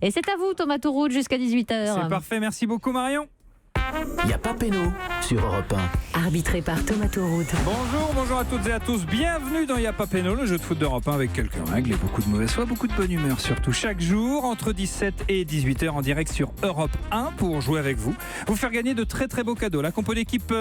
Et c'est à vous, Thomas Touroud, jusqu'à 18h. C'est parfait, merci beaucoup Marion. Il n'y a pas péno sur Europe 1. Arbitré par Thomas Touroud. Bonjour à toutes et à tous. Bienvenue dans Y'a pas péno, le jeu de foot d'Europe 1 avec quelques règles et beaucoup de mauvaise foi, beaucoup de bonne humeur surtout. Chaque jour, entre 17 et 18h en direct sur Europe 1 pour jouer avec vous. Vous faire gagner de très très beaux cadeaux. La compo d'équipe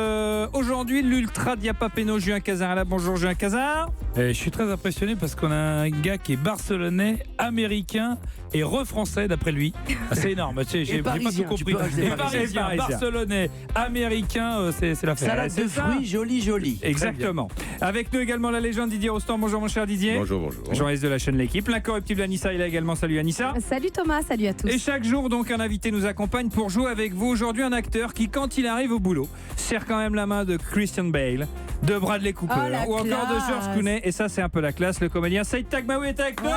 aujourd'hui, l'Ultra Y'a pas péno, Julien Cazard. Là, bonjour Julien Cazard. Je suis très impressionné parce qu'on a un gars qui est barcelonais, américain et re-français d'après lui. C'est énorme. J'ai pas tout compris. Et parisien, barcelonais, américain, c'est la fête. Salade de fruits, joli. Exactement. Avec nous également la légende Didier Rostand. Bonjour mon cher Didier. Bonjour. Journaliste de la chaîne L'Équipe. L'incorruptible Anissa est là également. Salut Anissa. Salut Thomas, salut à tous. Et chaque jour donc un invité nous accompagne pour jouer avec vous. Aujourd'hui un acteur qui quand il arrive au boulot serre quand même la main de Christian Bale, de Bradley Cooper ou encore de George Clooney. Et ça c'est un peu la classe. Le comédien Saïd Taghmaoui est avec nous.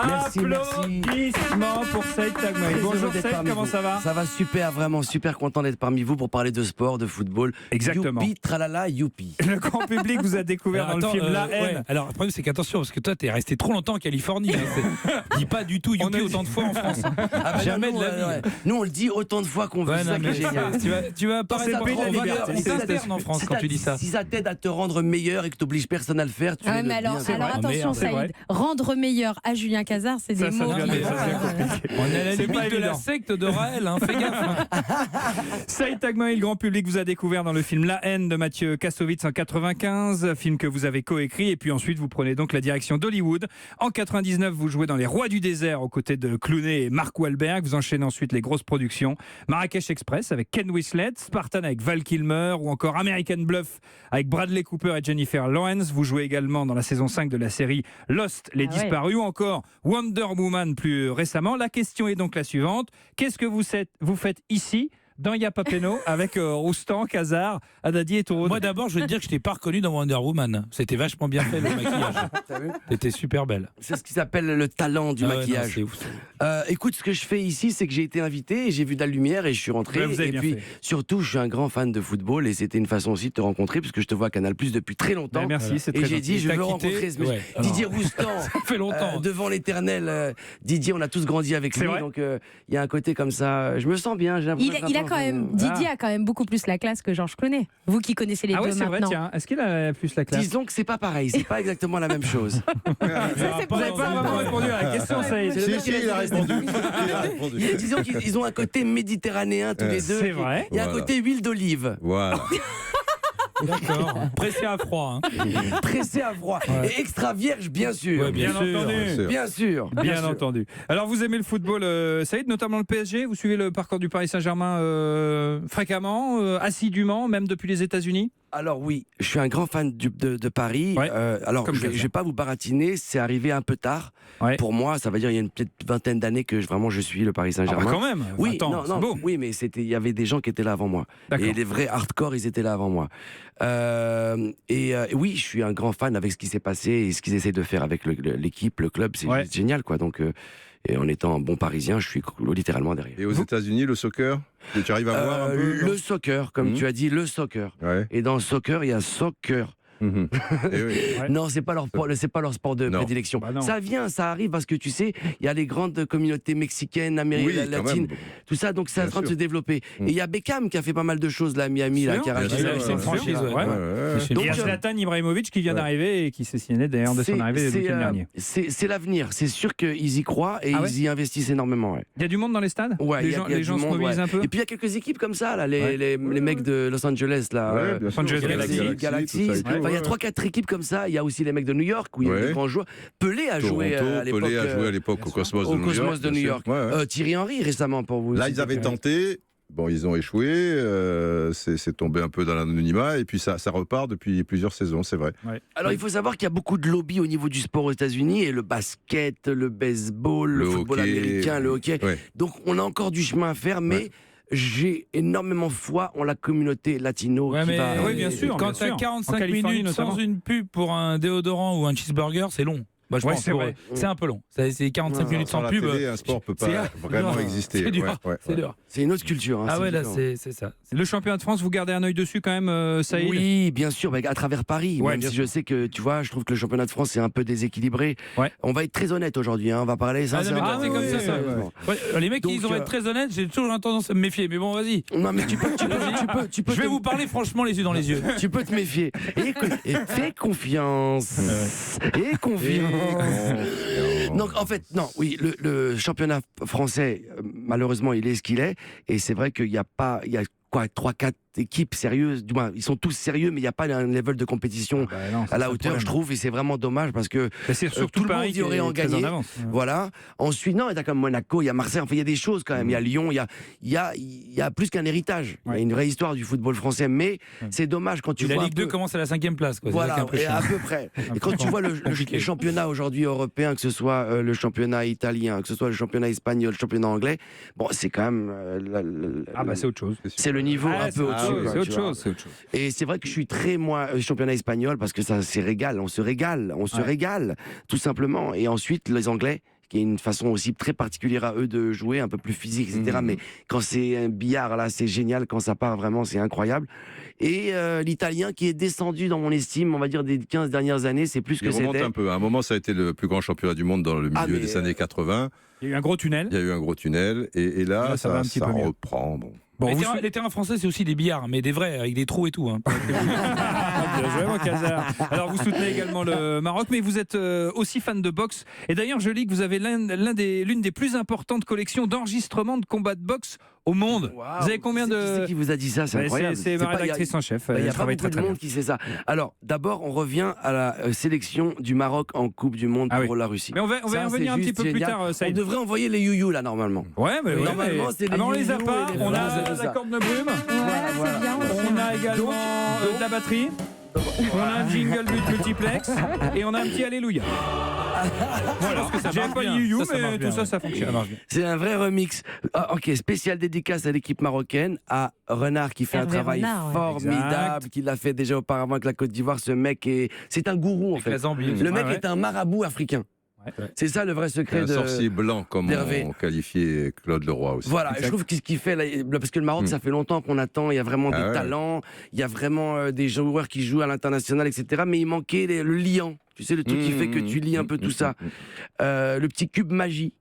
Merci. Applaudissements pour Saïd Taghmaoui. Bonjour Saïd, comment ça va? Ça va super, vraiment super content d'être parmi vous pour parler de sport, de football. Exactement. Youpi, tralala, youpi. Le grand public vous a découvert dans le film La Haine. Ouais. Alors le problème c'est qu'attention parce que toi t'es resté trop longtemps en Californie. Dis pas du tout youpi autant de fois en France. Jamais de la vie. Ouais. Nous on le dit autant de fois qu'on veut. Ouais, C'est ça qui est génial. Tu vas apparaître le pays de la liberté. on t'interne en France quand tu dis ça. Si ça t'aide à te rendre meilleur et que t'obliges personne à le faire, tu Ah, es mais alors attention c'est vrai. Saïd, rendre meilleur à Julien Cazard, c'est des mots qui... On est à la C'est pas limite de la évident. secte de Raël, fais gaffe. Saïd Taghmaoui, le grand public vous a découvert dans le film La Haine de Mathieu Kassovitz en 95, film que vous avez coécrit, et puis ensuite vous prenez donc la direction d'Hollywood. En 99, vous jouez dans Les Rois du désert aux côtés de Clooney et Mark Wahlberg. Vous enchaînez ensuite les grosses productions Marrakech Express avec Ken Whistlet, Spartan avec Val Kilmer ou encore American Bluff avec Bradley Cooper et Jennifer Lawrence. Vous jouez également dans la saison 5 de la série Lost, les disparus, ou encore Wonder Woman plus récemment. La question est donc la suivante: qu'est-ce que vous faites ici dans Y'a pas péno avec Roustan, Cazard, Haddadi et Touroud? Moi d'abord je veux te dire que je t'ai pas reconnu dans Wonder Woman. C'était vachement bien fait le maquillage. T'as vu ? T'étais super belle. C'est ce qui s'appelle le talent du maquillage. Non, c'est ouf. Écoute, ce que je fais ici, c'est que j'ai été invité et j'ai vu de la lumière et je suis rentré. Ouais, vous avez et bien puis fait. surtout, je suis un grand fan de football et c'était une façon aussi de te rencontrer puisque je te vois à Canal+ depuis très longtemps. Merci, c'est Et très j'ai dit, gentil. je T'as veux quitté, rencontrer ce ouais. Didier Roustan. Ça fait longtemps. Devant l'éternel Didier, on a tous grandi avec C'est lui, vrai. donc il y a un côté comme ça. Je me sens bien. J'ai l'impression Il a quand même, Didier a quand même beaucoup plus la classe que Georges Clooney. Vous qui connaissez les Ah ouais, deux c'est vrai, maintenant. tiens. Est-ce qu'il a plus la classe? Disons que c'est pas pareil, c'est pas exactement la même chose. Vous n'avez pas vraiment répondu à la question, Saïd. Si, il a répondu. Disons qu'ils ont un côté méditerranéen tous les deux. C'est vrai. Il y a un Voilà. côté huile d'olive, Voilà. D'accord. Pressé à froid. pressé à froid et extra vierge, bien sûr. Ouais, Bien entendu. Bien sûr. Bien entendu. Alors vous aimez le football, Saïd, notamment le PSG. Vous suivez le parcours du Paris Saint-Germain fréquemment, assidûment, même depuis les États-Unis? Alors oui, je suis un grand fan de Paris. Ouais, Alors comme je Cazard. vais pas vous baratiner, c'est arrivé un peu tard. Ouais. Pour moi, ça veut dire il y a une petite vingtaine d'années que vraiment je suis le Paris Ah bah Saint-Germain. quand même. Oui, Attends, c'est non, beau. oui, mais il y avait des gens qui étaient là avant moi. D'accord. Et les vrais hardcore, ils étaient là avant moi. Oui, je suis un grand fan avec ce qui s'est passé et ce qu'ils essaient de faire avec l'équipe, le club, c'est Ouais. juste génial, quoi. Donc, et en étant un bon Parisien, je suis littéralement derrière. Et aux États-Unis, le soccer, tu arrives à voir un peu? Le soccer, comme tu as dit, le soccer. Ouais. Et dans le soccer, il y a soccer. Mhm. Et oui. Ouais. Non, c'est pas leur sport de Non. prédilection. Bah non. Ça vient, ça arrive parce que tu sais, il y a les grandes communautés mexicaines, américaines, Oui, quand latines, même. tout ça, donc c'est en Bien train de sûr. se développer. Mm. Et il y a Beckham qui a fait pas mal de choses là à Miami, là, Sûr, qui a bien racheté sûr, la- c'est une franchise, ouais. Ouais. C'est Et Donc, il y a Zlatan Ibrahimovic qui vient Ouais. d'arriver et qui s'est signé d'ailleurs de son arrivée le week-end dernier. c'est l'avenir, c'est sûr qu'ils y croient et Ah ouais ils y investissent énormément. Ouais. Il y a du monde dans les stades? Ouais, Les il y a- gens, il y a les du gens se monde, mobilisent ouais. un peu? Et puis il y a quelques équipes comme ça, là, Ouais. les mecs de Los Angeles, là, Ouais, bien sûr. Angeles Galaxy, Galaxy, tout ça et tout, Enfin, il y a ouais. 3-4 équipes comme ça. Il y a aussi les mecs de New York où il y a Ouais. des grands joueurs. Pelé a joué à l'époque. Pelé a joué à l'époque au Cosmos de au New York. Cosmos de bien New sûr. York. Ouais, ouais. Thierry Henry récemment pour vous. Là, aussi. ils avaient tenté. Bon, ils ont échoué. C'est tombé un peu dans l'anonymat. Et puis ça repart depuis plusieurs saisons, c'est vrai. Alors il faut savoir qu'il y a beaucoup de lobbies au niveau du sport aux États-Unis et le basket, le baseball, le football hockey, américain, le hockey. Ouais. Donc on a encore du chemin à faire, mais Ouais. j'ai énormément foi en la communauté latino Ouais, qui mais va. oui, bien sûr. Quand t'as En 45 Californie, minutes notamment. sans une pub pour un déodorant ou un cheeseburger, c'est long. Bah, je Ouais, pense c'est vrai. c'est un peu long. C'est 45 minutes sans la pub. télé, un sport peut pas vraiment exister. C'est dur. Ouais, ouais, C'est ouais. dur. C'est une autre culture. Hein, Ah ouais, là, différent. c'est ça. Le championnat de France, vous gardez un œil dessus quand même, Saïd? Oui, bien sûr, à travers Paris. Ouais, Même bien si sûr. je sais que, tu vois, je trouve que le championnat de France est un peu déséquilibré. Ouais. On va être très honnête aujourd'hui, hein, on va parler Ah, non, mais sincèrement. toi, c'est comme ça, ça. Ouais, les mecs, Donc, ils ont être très honnêtes, j'ai toujours une tendance à me méfier. Mais bon, vas-y. Non, mais tu peux Je vais vous parler franchement les yeux dans les yeux. Tu peux te méfier. Et fais confiance. Et confiance. Donc, en fait, non, oui, le championnat français, malheureusement, il est ce qu'il est. Et c'est vrai qu'il y a pas, il y a quoi, 3-4 équipes sérieuses. Du moins, ils sont tous sérieux, mais il n'y a pas un level de compétition à la hauteur, je trouve. Et c'est vraiment dommage parce que C'est surtout tout le monde Paris y aurait en très gagné. avance. Voilà. Ensuite, non, il y a comme Monaco, il y a Marseille, enfin, il y a des choses quand même. Il y a Lyon, il y a plus qu'un héritage. Il y a une vraie histoire du football français, mais c'est dommage quand tu vois. La un Ligue 2 peu- commence à la 5e place. Quoi. Voilà, C'est et ça à qui est peu près. Et quand tu vois les championnats aujourd'hui européens, que ce soit le championnat italien, que ce soit le championnat espagnol, le championnat anglais, bon, c'est quand même. C'est autre chose. C'est le niveau un peu au-dessus. quoi, C'est tu autre vois. chose. Et c'est vrai que je suis très, moi, championnat espagnol, parce que ça, c'est régal, on se régale, tout simplement. Et ensuite, les Anglais, qui est une façon aussi très particulière à eux de jouer, un peu plus physique, etc. Mais quand c'est un billard, là, c'est génial, quand ça part, vraiment, c'est incroyable. Et l'italien qui est descendu dans mon estime, on va dire, des 15 dernières années, c'est plus que Il remonte c'était. un peu. À un moment, ça a été le plus grand championnat du monde dans le milieu des années 80. Il y a eu un gros tunnel. Il y a eu un gros tunnel. Et là, ça va un petit peu mieux. reprend. Bon. Bon, Les terrains français, c'est aussi des billards, mais des vrais, avec des trous et tout. Hein. Bien joué, mon Casar. Alors, vous soutenez également le Maroc, mais vous êtes aussi fan de boxe. Et d'ailleurs, je lis que vous avez l'une des plus importantes collections d'enregistrements de combats de boxe au monde. Wow. Vous avez combien Qui c'est qui vous a dit ça? C'est incroyable. C'est ma rédactrice en chef. Il n'y Elle a pas travaille beaucoup très de monde bien. qui sait ça. Alors, d'abord, on revient à la sélection du Maroc en Coupe du Monde pour la Russie. Mais on va y Ça, revenir c'est un petit juste peu plus génial. tard, On Saïd. devrait envoyer les youyou là, normalement. Ouais, mais Normalement, c'est les on les a youyou pas. et les On phrases a et tout la ça. corde de brume. Voilà, c'est bien. On a également de la batterie. On a un jingle multiplex. Et on a un petit Alléluia. Voilà. J'ai marche pas bien. you, Ça mais marche tout bien, ça, ouais. ça fonctionne. Ça marche bien. C'est un vrai remix. Ah, ok, spécial dédicace à l'équipe marocaine, à Renard qui fait Hervé un travail Renard, ouais. formidable, qui l'a fait déjà auparavant avec la Côte d'Ivoire. Ce mec c'est un gourou en Avec fait. la Zambie. Le mec Ouais. est un marabout africain. Ouais. C'est ça le vrai secret Un de. sorcier blanc, comme d'Hervé. on qualifiait Claude Leroy aussi. Voilà, je trouve que ce qu'il fait, là, parce que le Maroc, ça fait longtemps qu'on attend, il y a vraiment des talents, il y a vraiment des joueurs qui jouent à l'international, etc. Mais il manquait le liant, tu sais, le truc qui fait que tu lis un peu tout ça. Le petit cube magie.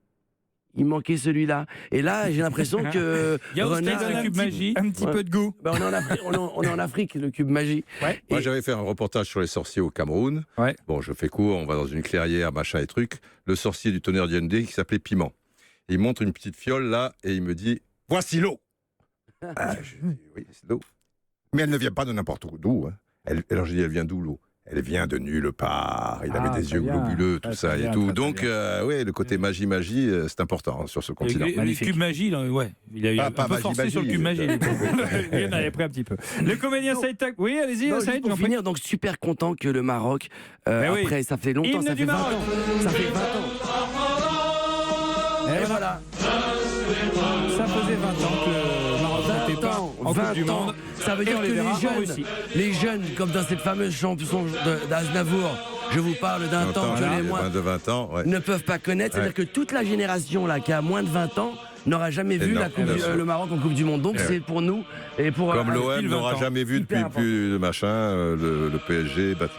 Il manquait celui-là. Et là, j'ai l'impression que Il y a aussi Renard, le cube magie. Un petit peu de goût. on est en Afrique, on est en Afrique, le cube magie. Ouais. Moi, Et- j'avais fait un reportage sur les sorciers au Cameroun. Ouais. Bon, je fais court, on va dans une clairière, machin et truc. Le sorcier du tonnerre d'Yandé qui s'appelait Piment. Et il montre une petite fiole là et il me dit voici l'eau. Je dis oui, c'est l'eau. Mais elle ne vient pas de n'importe d'où. Hein. Alors je dis elle vient d'où l'eau? Elle vient de nulle part. Il avait des très yeux bien. globuleux, tout Très, ça très et bien, tout. très, très Donc, bien. oui, le côté magie, c'est important hein, sur ce Et continent. le Magnifique. cube magie, là, ouais. Il a eu un Pas peu magie, forcé magie. sur le cube magie. Il en avait pris un petit peu. Le comédien Saïd Tak. Oui, allez-y, Non, juste Saïd. pour j'en prie. finir, donc super content que le Maroc, Ben oui. après, ça fait longtemps, Hymne ça du fait 20 Maroc. ans. Ça fait 20 ans. Et voilà. Ça faisait 20 ans que le Maroc n'était pas en Coupe du Monde. Ça veut Et dire on que les verra en les Russie. jeunes, comme dans cette fameuse chanson d'Aznavour, je vous parle d'un temps que les moins de 20 ans, ouais. ne peuvent pas connaître. C'est-à-dire que toute la génération là, qui a moins de 20 ans n'aura jamais vu non, la bien sûr. le Maroc en Coupe du Monde. Donc Eh c'est pour nous et pour Comme avec l'OM pile 20 n'aura ans. jamais vu Hyper depuis plus de machin, le PSG battu.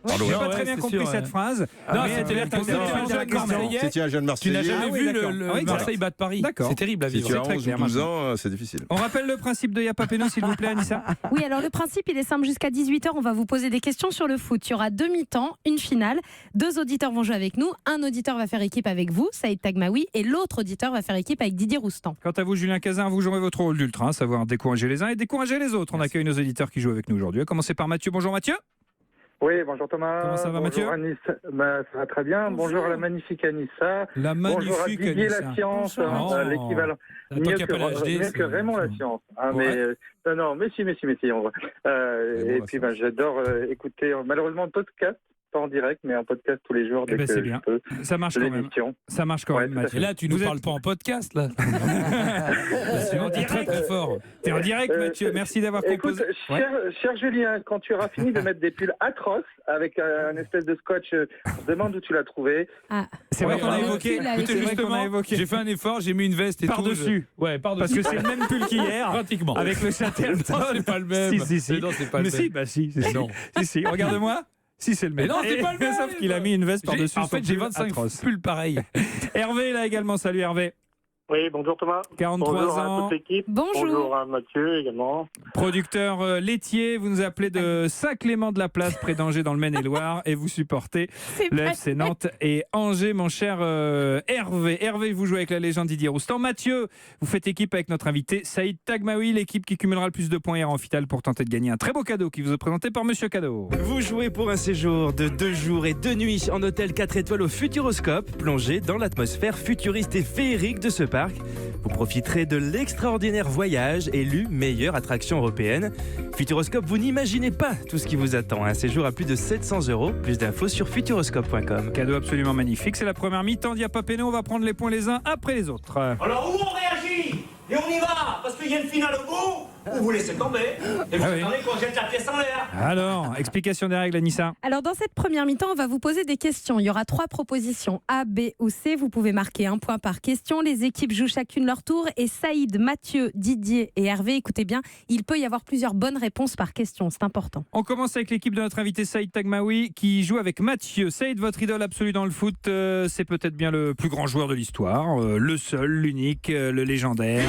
J'ai Ouais, pas ouais, très bien c'est compris sûr, cette ouais. phrase. Non, mais c'était elle la était intéressante. Si tu es un jeune Tu Marseillais, n'as jamais Ah oui, vu d'accord. le Ah oui, Marseille battre Paris. D'accord. C'est terrible à si vivre. tu as très 11 ou clair, 12 maintenant. ans, c'est difficile. On rappelle le principe de Yapapeno, s'il vous plaît, Anissa. Oui, alors le principe, il est simple. Jusqu'à 18h, on va vous poser des questions sur le foot. Il y aura 2 mi-temps, une finale. 2 auditeurs vont jouer avec nous. Un auditeur va faire équipe avec vous, Saïd Tagmaoui, et l'autre auditeur va faire équipe avec Didier Roustan. Quant à vous, Julien Cazin, vous jouerez votre rôle d'ultra, à savoir décourager les uns et décourager les autres. On accueille nos auditeurs qui jouent avec nous aujourd'hui. À commencer par Mathieu. Bonjour Mathieu. Oui, bonjour Thomas. Comment ça va, Mathieu Bonjour Anissa. Ça va très bien. Bonjour à la magnifique Anissa. La Bonjour à magnifique Didier Anissa. La Science, Bonjour. l'équivalent. Tant Mieux qu'il n'y a pas l'HD. mieux que Raymond La Science. Ah, Ouais. non, mais si. Et puis La j'adore écouter malheureusement le podcast. pas en direct, mais en podcast tous les jours dès que c'est je bien. peux. Ça marche de quand même. l'émission. Ça marche quand Ouais, même, tout à Mathieu. Et là, tu nous parles pas en podcast, là. Sinon, t'es très très fort. T'es en direct, Mathieu. Merci d'avoir Écoute, composé. Ouais. cher Julien, quand tu auras fini de mettre des pulls atroces avec un espèce de scotch, on se demande où tu l'as trouvé. C'est vrai Ouais, qu'on a ouais. évoqué. Écoutez, C'est vrai qu'on a Justement, évoqué. j'ai fait un effort, j'ai mis une veste et Par-dessus. tout. Ouais, Parce par-dessus. que c'est le même pull qu'hier. Pratiquement. Avec le Chatterton. Non, c'est pas le même. Si. Mais non, c'est pas le Mais même. si, bah si. Si, Non. si. Regarde-moi. Si, c'est le même. Mais non, c'est pas le même. Sauf qu'il a mis une veste par-dessus. En fait, son j'ai pull 25 atroce. pulls pareils. Hervé, là également. Salut, Hervé. Oui, bonjour Thomas. 43 bonjour ans. à toute l'équipe. Bonjour. Bonjour à Mathieu également. Producteur laitier, vous nous appelez de Saint-Clément-de-la-Place, près d'Angers, dans le Maine-et-Loire, et vous supportez C'est le pas FC Nantes et Angers, mon cher Hervé. Hervé, vous jouez avec la légende Didier Roustan. Mathieu, vous faites équipe avec notre invité Saïd Tagmaoui, l'équipe qui cumulera le plus de points hier en finale pour tenter de gagner un très beau cadeau qui vous est présenté par Monsieur Cadeau. Vous jouez pour un séjour de 2 jours et 2 nuits en hôtel 4 étoiles au Futuroscope, plongé dans l'atmosphère futuriste et féerique de ce parc. Vous profiterez de l'extraordinaire voyage élu meilleure attraction européenne. Futuroscope, vous n'imaginez pas tout ce qui vous attend. Un séjour à plus de 700 €. Plus d'infos sur futuroscope.com. Cadeau absolument magnifique. C'est la première mi-temps d'Iapapéno. On va prendre les points les uns après les autres. Alors où on réagit et on y va parce qu'il y a une finale au bout, ou vous laissez tomber et vous attendez qu'on jette la pièce en l'air. Alors, explication des règles, Anissa. Alors dans cette première mi-temps, on va vous poser des questions. Il y aura 3 propositions, A, B ou C. Vous pouvez marquer 1 point par question. Les équipes jouent chacune leur tour. Et Saïd, Mathieu, Didier et Hervé, écoutez bien, il peut y avoir plusieurs bonnes réponses par question. C'est important. On commence avec l'équipe de notre invité Saïd Tagmaoui qui joue avec Mathieu. Saïd, votre idole absolue dans le foot, c'est peut-être bien le plus grand joueur de l'histoire, le seul, l'unique, le légendaire.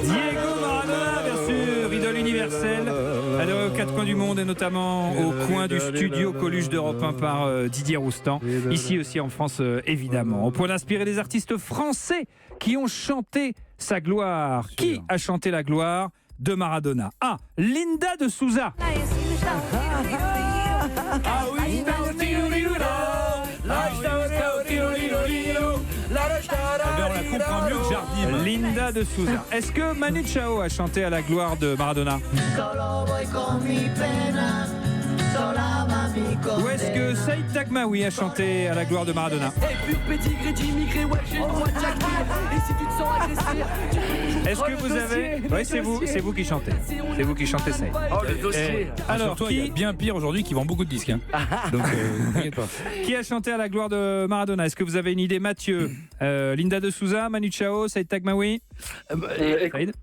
Diego Maradona, bien sûr, idole universelle. Elle est aux 4 coins du monde et notamment au coin du studio Coluche d'Europe 1 par Didier Roustan. Ici aussi en France, évidemment. Au point d'inspirer des artistes français qui ont chanté sa gloire. Qui a chanté la gloire de Maradona? A. Linda de Souza. Ah oui, on la comprend mieux que Jardim. Linda de Souza. Est-ce que Manu Chao a chanté à la gloire de Maradona? Ou est-ce que Saïd Tagmaoui a chanté à la gloire de Maradona? Est-ce que vous avez... Oui, c'est vous qui chantez. C'est vous qui chantez Saïd. Oh, le dossier. Alors, Surtout, il y a bien pire aujourd'hui qui vend beaucoup de disques. Hein. Donc, t'inquiète pas. qui a chanté à la gloire de Maradona? Est-ce que vous avez une idée, Mathieu? Linda de Souza, Manu Chao, Saïd Tagmaoui? Saïd?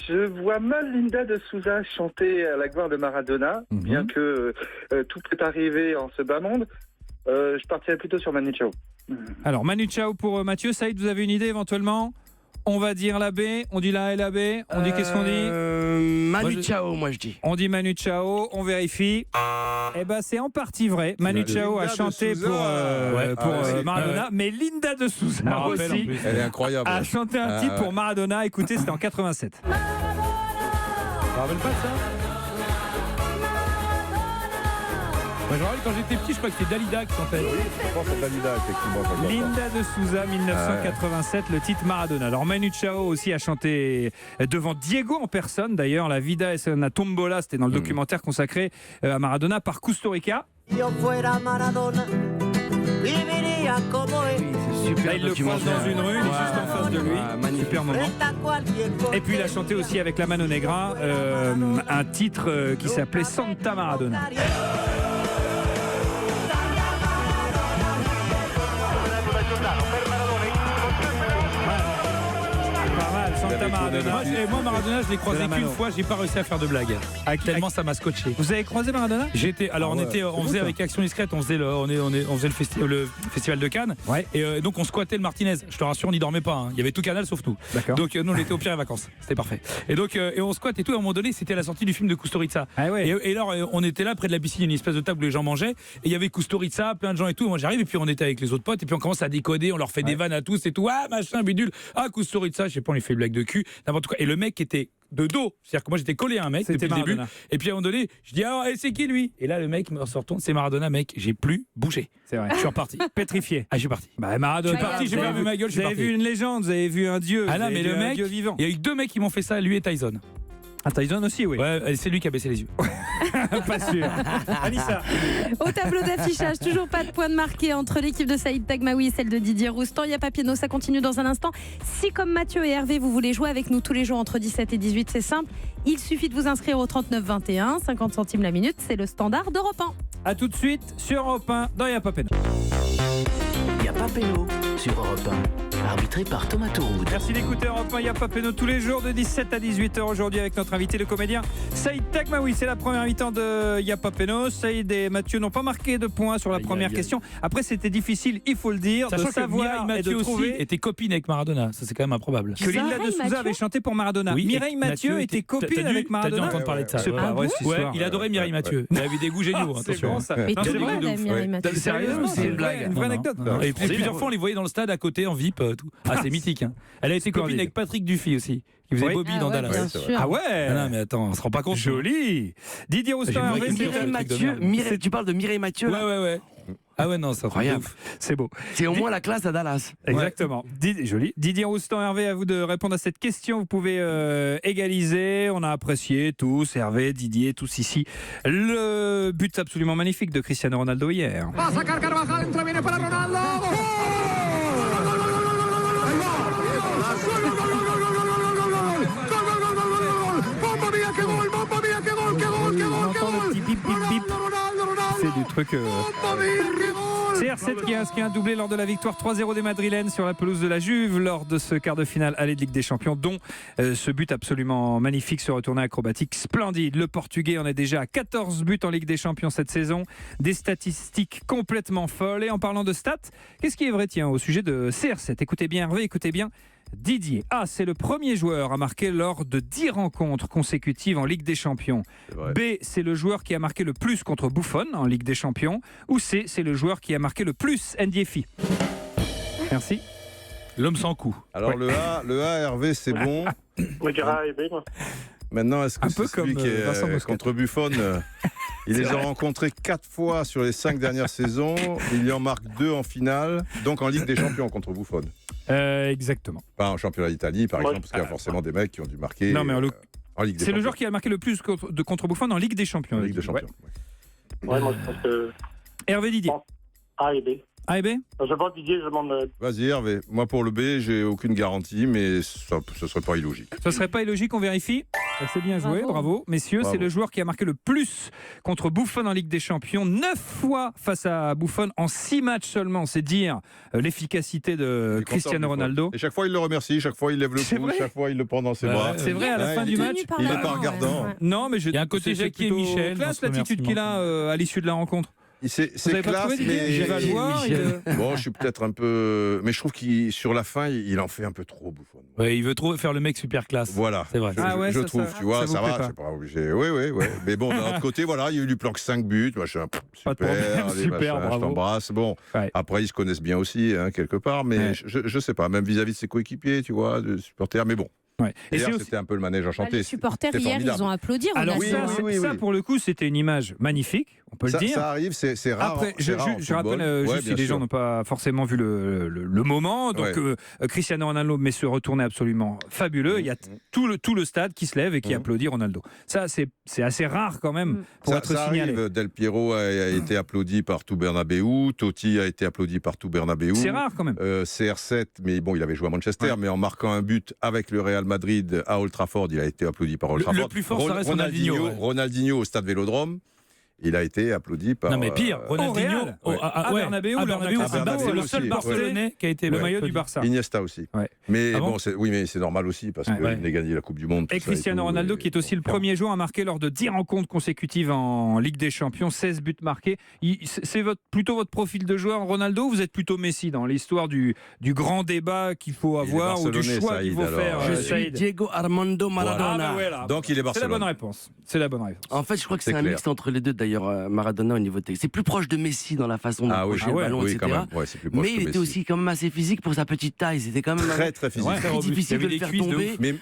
Je vois mal Linda de Souza chanter à la gloire de Maradona, bien que tout peut arriver en ce bas monde. Je partirais plutôt sur Manu Chao. Alors, Manu Chao pour Mathieu. Saïd, vous avez une idée éventuellement? On va dire la B, on dit la A et la B. On dit qu'est-ce qu'on dit? Manu Chao, moi je dis. On dit Manu Chao, on vérifie. Eh ben c'est en partie vrai. Manu Chao a chanté pour Maradona, mais Linda de Souza Je me rappelle, en aussi plus. Elle est incroyable. a chanté un titre pour Maradona. Écoutez, c'était en 87. Tu te rappelles pas de ça? Moi, je me rappelle quand j'étais petit, je crois que c'était Dalida qui chantait. Oui, je pense à Dalida, effectivement. Linda de Souza, 1987, le titre Maradona. Alors Manu Chao aussi a chanté devant Diego en personne. D'ailleurs, la Vida es una tombola, c'était dans le documentaire consacré à Maradona par Kusturica. Oui, c'est super. Là, il le croise dans une rue, il est juste en face de lui. Super moment. Et puis il a chanté aussi avec la Mano Negra un titre qui s'appelait Santa Maradona. Pas mal, Santa Maradona. Moi, Maradona, je l'ai croisé De la qu'une Mano. fois, j'ai pas réussi à faire de blague. Tellement ça m'a scotché. Vous avez croisé Maradona? On faisait avec Action Discrète, on faisait le festival de Cannes. Ouais. Et donc on squattait le Martinez. Je te rassure, on n'y dormait pas. Hein. Il y avait tout Canal sauf nous. D'accord. Donc nous on était au pire des vacances. C'était parfait. Et donc et on squatte et tout. À un moment donné, c'était la sortie du film de Kusturica. Ah ouais. Et alors on était là près de la piscine, une espèce de table où les gens mangeaient. Et il y avait Kusturica, plein de gens et tout. Moi j'arrive et puis on était avec les autres potes et puis on commence à décoder. On leur fait des vannes à tous et tout. Ah machin bidule. Ah Kusturica, je sais pas, on lui fait une blague de cul, n'importe quoi. Et le mec était de dos, c'est-à-dire que moi j'étais collé à un mec C'était depuis le début. Maradona. Et puis à un moment donné, je dis ah c'est qui lui? Et là le mec me sort, c'est Maradona mec. J'ai plus bougé. C'est vrai. Je suis reparti. Pétrifié. Ah, je suis parti. Bah, Maradona. Je suis parti, j'ai fermé ma gueule, je suis Vous avez parti. vu une légende, vous avez vu un dieu. Ah vous non, avez mais vu le un mec, dieu vivant. il y a eu 2 mecs qui m'ont fait ça, lui et Tyson. Ah, Tyson aussi, oui. Ouais, c'est lui qui a baissé les yeux. Pas sûr. Anissa. Au tableau d'affichage, toujours pas de points de marqué entre l'équipe de Saïd Tagmaoui et celle de Didier Roustan. Il n'y a pas Piano, ça continue dans un instant. Si comme Mathieu et Hervé, vous voulez jouer avec nous tous les jours entre 17 et 18, c'est simple. Il suffit de vous inscrire au 39 21, 50 centimes la minute, c'est le standard d'Europe 1. A tout de suite sur Europe 1 dans Y'a pas péno. Y'a pas péno sur Europe 1. Arbitré par Thomas Touroud. Merci d'écouter Europe 1, Y'a pas péno tous les jours de 17 à 18h aujourd'hui avec notre invité le comédien Saïd Tagmaoui. C'est la première mi-temps de Y'a pas péno. Saïd et Mathieu n'ont pas marqué de points sur la première question. Après c'était difficile, il faut le dire, sachant de savoir que Mireille Mathieu et de trouver aussi était copine avec Maradona. Ça c'est quand même improbable. que Linda de Souza avait chanté pour Maradona. Oui, Mireille Mathieu était copine avec Maradona. T'as dû entendre parler de ça. C'est pas vrai, cette histoire. Il adorait Mireille Mathieu. Il avait des goûts géniaux. C'est Attention. bon, ça. Mais Non, tout c'est le vrai. monde aime Mireille Mathieu. Sérieusement, c'est une blague, une vraie anecdote. Et plusieurs fois on les voyait dans le stade à côté en VIP. Tout. Ah c'est mythique. Hein. Elle a été copine Splendide. avec Patrick Dufy aussi. Qui faisait Oui. Bobby dans Dallas. Bien sûr. Ah ouais. Ah non mais attends, on se rend pas compte. Joli. Didier Roustan, J'ai Hervé, une vraie c'était- Mireille Mathieu, tu parles de Mireille Mathieu là Ouais. Ah ouais non, c'est Incroyable. c'est beau. C'est au moins la classe à Dallas. Exactement. Joli. Didier Roustan, Hervé, à vous de répondre à cette question. Vous pouvez égaliser. On a apprécié tous, Hervé, Didier, tous ici, le but absolument magnifique de Cristiano Ronaldo hier. On entend le petit bip bip bip. C'est du truc. CR7 qui a inscrit un doublé lors de la victoire 3-0 des Madrilènes sur la pelouse de la Juve lors de ce quart de finale aller de Ligue des Champions, dont ce but absolument magnifique, ce retourné acrobatique splendide. Le Portugais en est déjà à 14 buts en Ligue des Champions cette saison. Des statistiques complètement folles. Et en parlant de stats, qu'est-ce qui est vrai, tiens, au sujet de CR7? Écoutez bien Hervé, écoutez bien Didier. A, c'est le premier joueur à marquer lors de 10 rencontres consécutives en Ligue des Champions. B, c'est le joueur qui a marqué le plus contre Buffon en Ligue des Champions. Ou C, c'est le joueur qui a marqué le plus NDFI. Merci. L'homme sans coup. Alors le A, Hervé, c'est bon. Moi, je dirais A et B, moi. Maintenant, est-ce que Un peu c'est celui comme, qui est Vincent Moscato. contre Buffon il les a rencontrés 4 fois sur les 5 dernières saisons. Il y en marque 2 en finale, donc en Ligue des Champions contre Buffon. Exactement. Pas en championnat d'Italie, par Moi, exemple, parce qu'il y a forcément des mecs qui ont dû marquer Non, mais en en Ligue des C'est Champions. le joueur qui a marqué le plus contre Buffon en Ligue des Champions. En Ligue des Ouais. Champions. Ouais, moi, je pense que Hervé, Didier. A et B. A et B. Je pense Didier, je demande. Vas-y Hervé. Moi pour le B, j'ai aucune garantie, mais ce serait pas illogique. Ce serait pas illogique, on vérifie. C'est bien joué, bravo. Messieurs, Bravo. c'est le joueur qui a marqué le plus contre Buffon en Ligue des Champions. 9 fois face à Buffon en 6 matchs seulement. C'est dire l'efficacité de Il est Cristiano content, Buffon. Ronaldo. Et chaque fois il le remercie, chaque fois il lève le C'est cou, vrai chaque fois il le prend dans ses Ouais, bras. ouais, C'est vrai, à la Ouais, fin du match. il est pas regardant. Non, mais Il y a un côté c'est Jackie et plutôt Michel dans classe ce l'attitude qu'il a à l'issue de la rencontre. C'est Vous avez pas classe, trouvé, Didier? J'y vais le voir. Bon, je suis peut-être un peu. Mais je trouve qu'il sur la fin, il en fait un peu trop Buffon. Ouais, il veut trop faire le mec super classe. Voilà. C'est vrai. Je, Ah ouais, je ça, trouve, ça- tu vois, ça vous ça plaît va, pas. c'est pas obligé. Oui. Mais bon, d'un autre côté, voilà, il lui planque 5 buts. Machin, Pas de super, problème, allez, super, machin, bravo. je t'embrasse. Bon, Ouais. après, ils se connaissent bien aussi, hein, quelque part, mais Ouais. je sais pas, même vis-à-vis de ses coéquipiers, tu vois, de supporters, mais bon. Ouais. Et D'ailleurs, c'est aussi- c'était un peu le manège enchanté. Les supporters C'était hier, formidable. ils ont applaudi. Alors Ronaldo, ça, hein. ça, pour le coup, c'était une image magnifique, on peut Ça, le dire. ça arrive, c'est rare. Après, c'est rare en je rappelle football. Ouais, juste si bien les gens sûr. n'ont pas forcément vu le moment. Donc, Cristiano Ronaldo met ce retourné absolument fabuleux. Il y a tout le stade qui se lève et qui applaudit Ronaldo. Ça, c'est assez rare quand même pour être ça signalé. arrive. Del Piero a été applaudi par tout Bernabéu. Totti a été applaudi par tout Bernabéu. C'est rare quand même. CR7, mais bon, il avait joué à Manchester, mais en marquant un but avec le Real Madrid à Old Trafford, il a été applaudi par Old Trafford. Le plus fort, ça reste Ronaldinho. Ouais. Ronaldinho au Stade Vélodrome. Il a été applaudi par. Non mais pire, Ronaldinho Real. à Bernabéu, Bernabéu, à Bernabéu c'est le aussi, seul ouais. Barcelonais qui a été Le Ouais. maillot du Barça. Iniesta aussi. Ouais. Mais Ah bon bon, oui, mais c'est normal aussi parce qu'il Ouais. a gagné la Coupe du Monde. Et tout ça Cristiano tout, Ronaldo, et- qui est aussi le premier joueur à marquer lors de 10 rencontres consécutives en Ligue des Champions, 16 buts marqués. C'est plutôt votre profil de joueur, Ronaldo, ou vous êtes plutôt Messi dans l'histoire du grand débat qu'il faut Il est avoir ou du Barcelonais, choix qu'il faut Saïd, faire alors. Je suis Saïd. Diego Armando Maradona. Ah, bah ouais, là. Donc il est C'est la Barcelone. bonne réponse. C'est la bonne réponse. En fait, je crois que c'est C'est un clair. mix entre les deux d'ailleurs, Maradona au niveau technique. C'est plus proche de Messi dans la façon Ah oui, d'approcher le ballon, oui, etc. quand même. Ouais, c'est plus proche Mais que il était Messi. aussi quand même assez physique pour sa petite taille. C'était quand même un Très mec très physique. Ouais, Très difficile de le faire tomber. Mais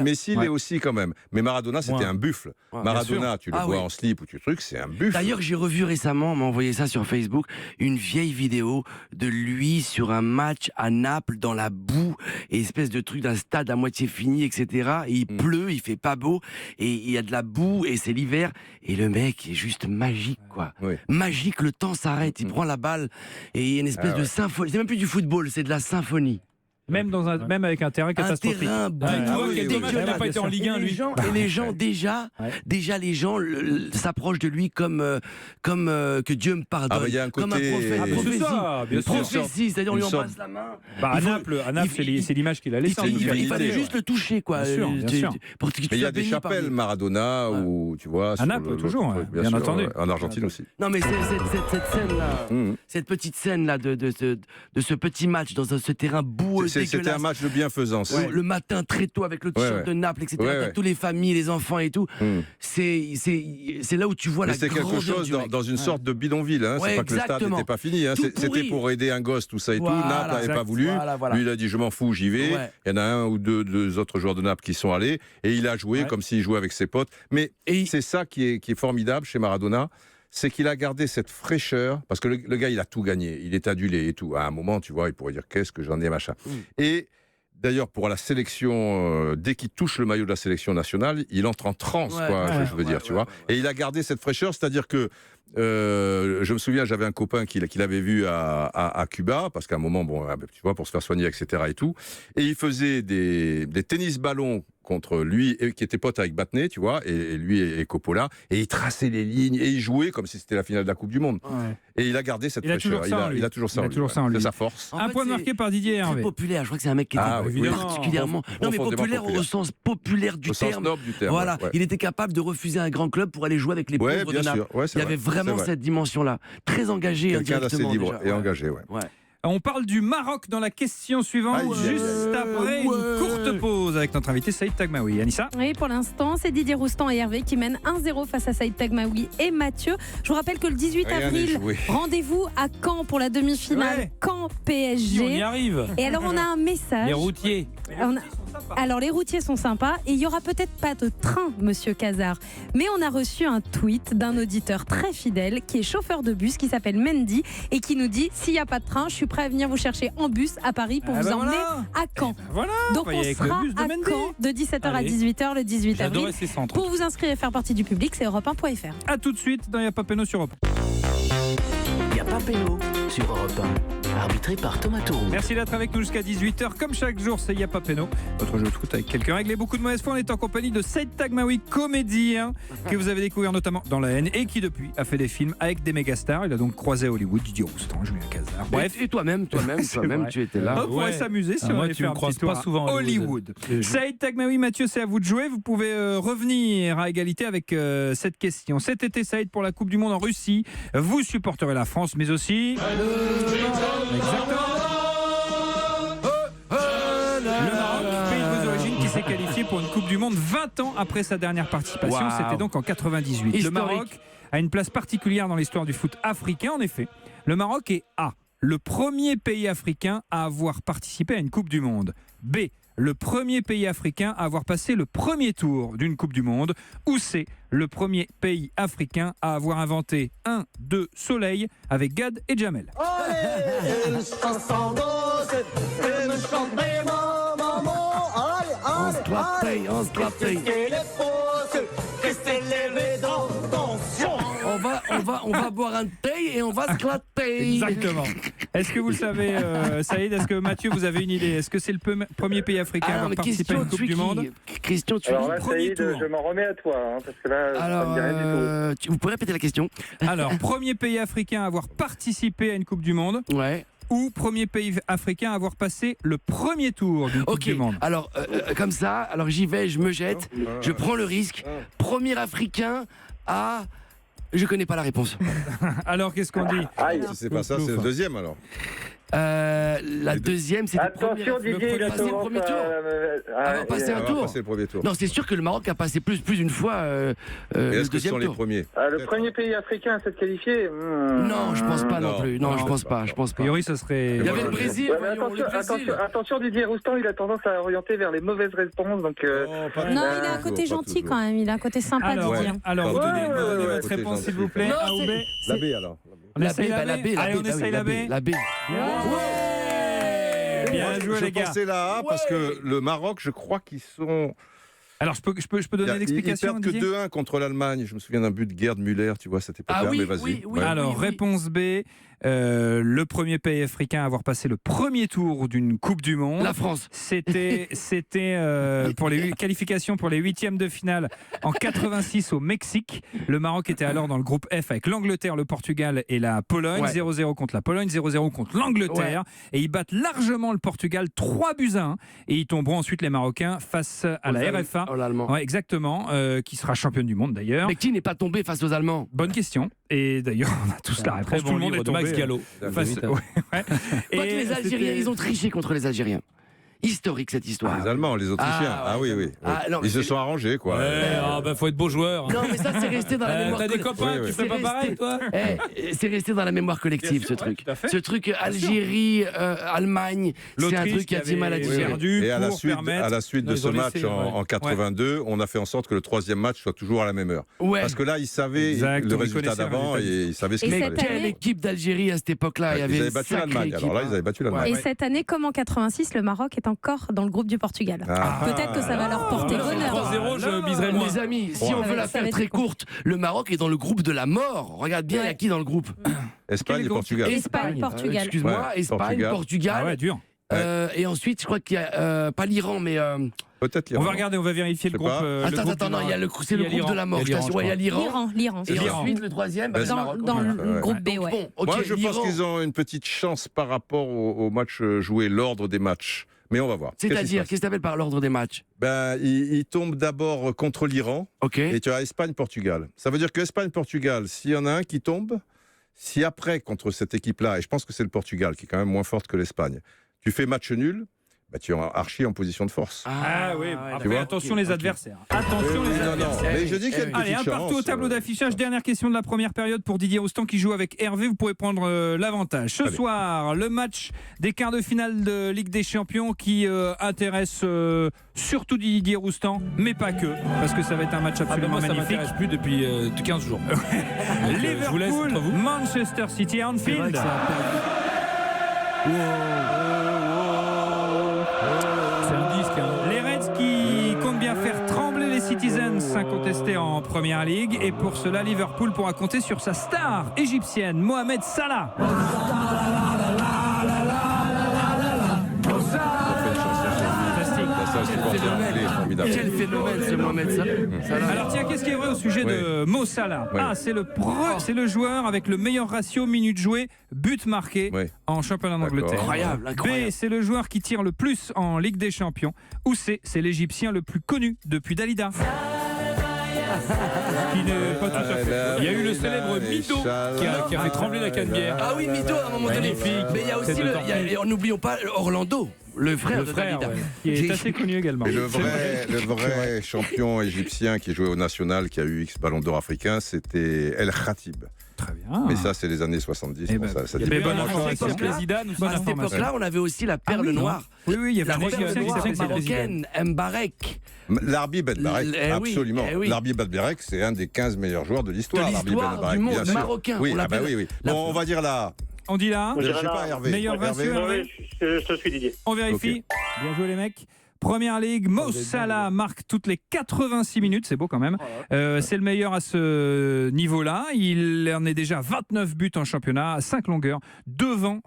Messi l'est aussi quand même. Mais Maradona, c'était un buffle. Ouais, Maradona, tu le vois en slip ou tu truc, c'est un buffle. D'ailleurs, j'ai revu récemment, on m'a envoyé ça sur Facebook, une vieille vidéo de lui sur un match à Naples dans la boue, et espèce de truc d'un stade à moitié fini, etc. Et il pleut, il fait pas beau, et il y a de la boue, et c'est l'hiver, et le mec est juste magique, quoi. Oui. Magique, le temps s'arrête, il prend la balle, et il y a une espèce de symphonie. C'est même plus du football, c'est de la symphonie. Même avec un terrain Un catastrophique. terrain Quel dommage, il n'a pas été en Ligue 1, lui. Et les gens, déjà les gens s'approchent de lui comme que Dieu me pardonne. Ah bah, il y a un comme côté- un prophète. Ah, mais c'est ça, bien sûr. Prophétie, c'est-à-dire on lui Une sorte- embrasse la main. Bah, à Il faut- Naples, c'est l'image qu'il a Il, laissée. fa- il fa- il divinité, fallait ouais. juste le toucher, quoi. Bien sûr, bien sûr. Pour que tu Mais il y sois a des béni par chapelles lui. Maradona ou tu vois. sur Naples, toujours, truc, bien sûr, entendu. En Argentine aussi. Non, mais cette scène-là, cette petite scène-là de ce petit match dans ce terrain boueux, C'était dégueulasse. un match de bienfaisance. Le matin très tôt avec le t-shirt Ouais, ouais. de Naples, etc. Ouais, T'as ouais. tous les familles, les enfants et tout. C'est là où tu vois Mais la c'était grandeur quelque chose du mec. dans une sorte de bidonville. Hein. Ouais, C'est pas que le stade exactement. n'était pas fini. Hein. Tout C'était pourri. pour aider un gosse, tout ça et Voilà, tout. Naples n'avait pas voulu. voilà. Lui, il a dit je m'en fous, j'y vais. Ouais. Il y en a un ou deux autres joueurs de Naples qui sont allés. Et il a joué comme s'il jouait avec ses potes. Mais c'est ça qui est formidable chez Maradona. C'est qu'il a gardé cette fraîcheur. Parce que le gars, il a tout gagné. Il est adulé et tout. À un moment, tu vois, il pourrait dire qu'est-ce que j'en ai, machin. Et. D'ailleurs, pour la sélection, dès qu'il touche le maillot de la sélection nationale, il entre en transe, je veux dire, tu vois. Et il a gardé cette fraîcheur, c'est-à-dire que je me souviens, j'avais un copain qui l'avait vu à Cuba, parce qu'à un moment, tu vois, pour se faire soigner, etc. et tout, et il faisait des tennis-ballons contre lui, qui était pote avec Battenet, tu vois, et lui et Coppola, et il traçait les lignes, et il jouait comme si c'était la finale de la Coupe du Monde. Ouais. Et il a gardé cette Il a fraîcheur. toujours ça en lui. Il a toujours ça en lui. C'est sa force. En Un fait, point c'est marqué par Didier Très Hervé. populaire, je crois que c'est un mec qui était évidemment. particulièrement. Non, mais Profondément populaire populaire. au sens populaire du Au sens terme. noble du terme. Voilà, ouais. il était capable de refuser un grand club pour aller jouer avec les Ouais, pauvres bien de Naples. sûr. Ouais, c'est Il y avait vrai. vraiment C'est vrai. cette dimension-là. Très engagé Quelqu'un d'assez indirectement. libre déjà. et engagé, ouais. Ouais. On parle du Maroc dans la question suivante, juste après une courte pause avec notre invité Saïd Tagmaoui. Anissa ? Oui, pour l'instant, c'est Didier Roustan et Hervé qui mènent 1-0 face à Saïd Tagmaoui et Mathieu. Je vous rappelle que le 18 Rien n'est avril, joué. rendez-vous à Caen pour la demi-finale Ouais. Caen Si, on y PSG. arrive. Et alors, on a un message. Les routiers. Alors, les routiers sont sympas et il y aura peut-être pas de train, monsieur Cazard. Mais on a reçu un tweet d'un auditeur très fidèle qui est chauffeur de bus, qui s'appelle Mendy et qui nous dit s'il n'y a pas de train, je suis prêt à venir vous chercher en bus à Paris pour Ah vous bah emmener voilà. à Caen. Voilà. Donc, va y on aller avec le sera bus de à Mendy. Caen de 17h à Allez. 18h le 18 avril. J'adorais ces centres. Pour vous inscrire et faire partie du public, c'est europe1.fr. A tout de suite dans Y'a pas Péno sur Europe. Il n'y a pas péno sur Europe 1. Arbitré par Thomas Tourou. Merci d'être avec nous jusqu'à 18h. Comme chaque jour, c'est Y'a pas Péno. Votre jeu de foot avec quelques règles et beaucoup de mauvaise foi. On est en compagnie de Saïd Tagmaoui, comédien, que vous avez découvert notamment dans La Haine et qui depuis a fait des films avec des mégastars. Il a donc croisé à Hollywood Didier Roustan, Julien Cazard. Bref, Et toi-même, C'est vrai. tu étais là. on pourrait Ouais. s'amuser si Ah, on moi, avait tu fait me un croises petit pas tour à souvent à Hollywood. Hollywood. Saïd Tagmaoui, Mathieu, c'est à vous de jouer. Vous pouvez revenir à égalité avec cette question. Cet été, Saïd, pour la Coupe du Monde en Russie, vous supporterez la France, mais aussi... Exactement. Le Maroc, pays de vos origines, qui s'est qualifié pour une Coupe du Monde 20 ans après sa dernière participation. Waouh. C'était donc en 98. Le Historique. Maroc a une place particulière dans l'histoire du foot africain. En effet, le Maroc est A, le premier pays africain à avoir participé à une Coupe du Monde. B, le premier pays africain à avoir passé le premier tour d'une Coupe du Monde. Ou C, le premier pays africain à avoir inventé 1, 2 soleil avec Gad et Jamel. On se clapteille. On va boire un thé et on va se clapter. Exactement. Est-ce que vous le savez, Saïd? Est-ce que Mathieu, vous avez une idée? Est-ce que c'est le premier pays africain à Alors, avoir mais participé à une Coupe du Monde? Christian, tu Alors là, premier Saïd, tour. je m'en remets à toi, hein, parce que là, ça Alors, me dit rien du tout. vous pouvez répéter la question? Alors, premier pays africain à avoir participé à une Coupe du Monde Ouais. ou premier pays africain à avoir passé le premier tour d'une Coupe Ok, du Monde? alors comme ça, alors j'y vais, je me jette, je prends le risque. Premier africain à... Je connais pas la réponse. Alors, qu'est-ce qu'on dit? Aïe. Si c'est pas ça, c'est le deuxième alors. La deuxième, c'était Attention, Didier, il a passer le premier tour. Passer un tour. Passer le premier tour. Non, c'est sûr que le Maroc a passé plus d'une fois le Est-ce que ce deuxième sont les tour. premiers? Le premier pays africain à s'être qualifié. Non, je pense pas non plus. Non, je pense pas. A priori, ça serait. Il y avait le Brésil. Ouais, mais attention, Didier Roustan, il a tendance à orienter vers les mauvaises réponses. Donc, Non, il a un côté gentil quand même. Il a un côté sympa, Didier. Alors, donnez votre côté réponse, gentil. s'il vous plaît. Non, A ou B? La B alors. On essaye la B. Allez, on essaye la B. La B. Bien joué, Je les gars. pensais la A parce que le Maroc, je crois qu'ils sont. Alors, je peux donner l'explication. Ils perdent que 2-1 contre l'Allemagne. Je me souviens d'un but de Gerd Müller, tu vois, à cette époque-là. Mais vas-y. Ouais. Alors, réponse B. Le premier pays africain à avoir passé le premier tour d'une Coupe du Monde. La France. C'était pour les qualifications pour les huitièmes de finale en 86 au Mexique. Le Maroc était alors dans le groupe F avec l'Angleterre, le Portugal et la Pologne. Ouais. 0-0 contre la Pologne, 0-0 contre l'Angleterre. Et ils battent largement le Portugal 3-1. Et ils tomberont ensuite les Marocains face à la RFA. L'Allemand. Ouais, exactement, qui sera championne du monde d'ailleurs. Mais qui n'est pas tombé face aux Allemands? Bonne question. Et d'ailleurs, on a tous la réponse. Tout le monde est tombé. Max Gallo. Face- ouais. Quoique les Algériens, ils ont triché contre les Algériens. Historique cette histoire. Les Allemands, les Autrichiens. Ah, ouais. Oui. Ah, non, mais Ils se c'est- sont arrangés, quoi. Faut être beau joueur. Non, mais ça, c'est resté dans la mémoire T'as des collective. copains, Oui, tu oui. fais pas C'est pareil, resté- toi. C'est resté dans la mémoire collective, ce truc. tout à fait. Ce truc Algérie, Allemagne, c'est un truc qui a du mal à avait digérer. perdu Et à la pour suite, permettre- à la suite de Non, ils ce ont match laissé, en 82, on a fait en sorte que le troisième match soit toujours à la même heure. Ouais. Parce que là, ils savaient Exact, le ils résultat connaissaient le d'avant résultat. et ils savaient ce Et qu'il cette fallait. année- Quelle équipe d'Algérie à cette époque-là? Il y avait Ils avaient une battu sacrée l'Allemagne. équipe, Alors là, hein. ils avaient battu l'Allemagne. Et cette année, comme en 86, le Maroc est encore dans le groupe du Portugal. Peut-être que ça va leur porter bonheur. 3-0, je miserais moins. Les amis, si on veut la Ça va faire être très compliqué. courte, le Maroc est dans le groupe de la mort. Regarde bien, il y a qui dans le groupe? Espagne et Portugal. Espagne, Portugal. Excuse-moi, Ouais, Espagne, Portugal. Portugal. Ah ouais, dur. Et ensuite, je crois qu'il y a pas l'Iran, mais Peut-être On l'Iran. va regarder, on va vérifier Je le sais groupe. pas. le attends, groupe du non, il y a c'est le Il y a groupe de la mort. l'Iran. Il y a l'Iran. L'Iran. Et l'Iran. ensuite, le troisième, bah, Dans, le Maroc. dans le Ouais. groupe B, Donc, ouais. bon, ok, Moi, je pense l'Iran. qu'ils ont une petite chance par rapport au match joué, l'ordre des matchs. Mais on va voir. C'est-à-dire, qu'est-ce que tu appelles par l'ordre des matchs? ils tombent d'abord contre l'Iran Ok. et tu as Espagne-Portugal. Ça veut dire que Espagne-Portugal, s'il y en a un qui tombe, si après, contre cette équipe-là, et je pense que c'est le Portugal qui est quand même moins forte que l'Espagne, tu fais match nul, bah, tu es archi en position de force. Ah oui, d'accord. après, attention les adversaires. Attention les Non, adversaires. mais je dis qu'il y a une Allez, petite un partout au chance, tableau d'affichage. Dernière question de la première période pour Didier Roustan qui joue avec Hervé. Vous pourrez prendre l'avantage. Ce Allez. soir, le match des quarts de finale de Ligue des Champions qui intéresse surtout Didier Roustan, mais pas que, parce que ça va être un match absolument Moi, ça magnifique. m'intéresse plus depuis 15 jours. Je vous laisse Liverpool, entre vous. Manchester City, Anfield. C'est un disque. Hein. Les Reds qui comptent bien faire trembler les Citizens incontestés en Première Ligue. Et pour cela, Liverpool pourra compter sur sa star égyptienne, Mohamed Salah. Quel phénomène ce Mohamed Salah. Alors tiens, qu'est-ce qui est vrai au sujet de Mo Salah? Oui. Ah, c'est le joueur avec le meilleur ratio minutes jouées, buts marqués Oui. en championnat D'accord. d'Angleterre. Incroyable, incroyable. B, c'est le joueur qui tire le plus en Ligue des Champions. Ou C, c'est l'Égyptien le plus connu depuis Dalida. Qui n'est pas tout à fait. Il y a eu le célèbre Mito qui a fait trembler la cannebière. Ah oui, Mito à un moment donné. Magnifique. Mais il y a aussi, Tête de tortue. n'oublions pas Orlando, le frère de Dalida. ouais. Qui est assez connu également. Et le vrai champion égyptien qui jouait au national, qui a eu X ballon d'or africain, c'était El Khatib. Très bien. Mais ça, c'est les années 70. Eh bon, ben, ça il y dit avait pas bonne grand-chose. information. Avec Zidane aussi. Bonne À cette information. époque-là, on avait aussi la perle Ah oui, noire. Oui, il y a La Frédéric perle Égyptien qui noire s'appelle le président. marocaine, Mbarek. Larbi Ben Barek, Eh oui, absolument. eh oui. Larbi Ben Barek, c'est un des 15 meilleurs joueurs de l'histoire. De Larbi l'histoire Ben Barek, du monde bien sûr. marocain. Oui, On ah bah l'appelle oui. la- Bon, on va dire là. On dit là. Je sais pas, Hervé. Meilleur Hervé. ratio, Hervé. je te suis, Didier. On vérifie. Bien joué les mecs. Première Ligue, Mo Salah marque toutes les 86 minutes, c'est beau quand même. C'est le meilleur à ce niveau-là. Il en est déjà à 29 buts en championnat, à 5 longueurs, devant